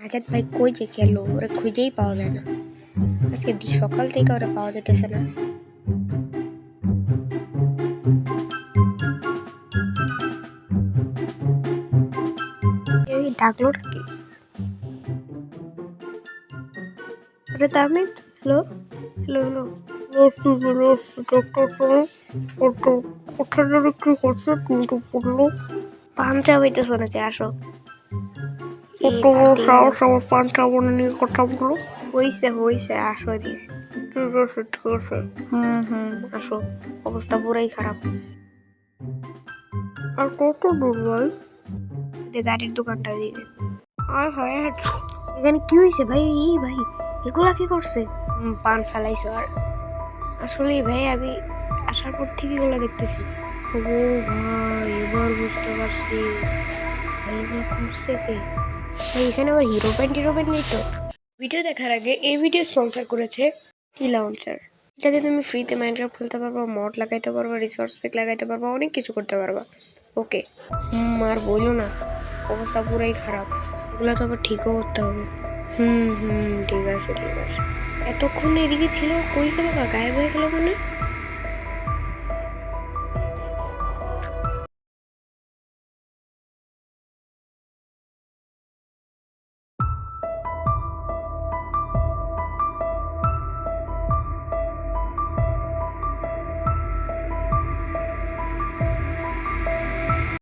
আজাদ ভাই কই যে গেল, ওরা খুঁজেই পাওয়া যায় না। আজকে সকাল থেকে ওরা পাওয়া যেতেছে না। এই ডাকলো কি? আরে তামিদ, হ্যালো হ্যালো হ্যালো। কোথায় কি করছে কিন্তু পড়লো পাঞ্চা হইতেছো নাকি? আসো। পাঞ্চাবন নিয়ে কথা বলো। হইছে আসো দিয়ে। ঠিক আছে ঠিক আছে। আসো। অবস্থা পুরাই খারাপ। আর কত দূর ভাই? গাড়ির দোকানটা দিকে। আর হয় এখানে কি হয়েছে ভাই? এই ভাই এগুলা কি করছে? পান ফেলাইছো? আর আসলে ভাই আমি আসার পর থেকে এগুলো দেখতেছি। ও ভাই এবার বুঝতে পারছি ভাই এগুলো করছে কে। ভাই এখানে আবার হিরো প্যান্ট নেই তো? ভিডিও দেখার আগে এই ভিডিও স্পন্সর করেছে কি লঞ্চার। এটাতে তুমি ফ্রিতে মাইনক্রাফট খেলতে পারবা, মড লাগাইতে পারবা, রিসোর্স প্যাক লাগাইতে পারবা, অনেক কিছু করতে পারবা। ওকে আর বললো না, অবস্থা পুরাই খারাপ। এগুলো তো আবার ঠিকও করতে হবে। ঠিক আছে ঠিক আছে। এতক্ষণ এদিকে ছিল, কই গেল? গায়েব হয়ে গেল মানে?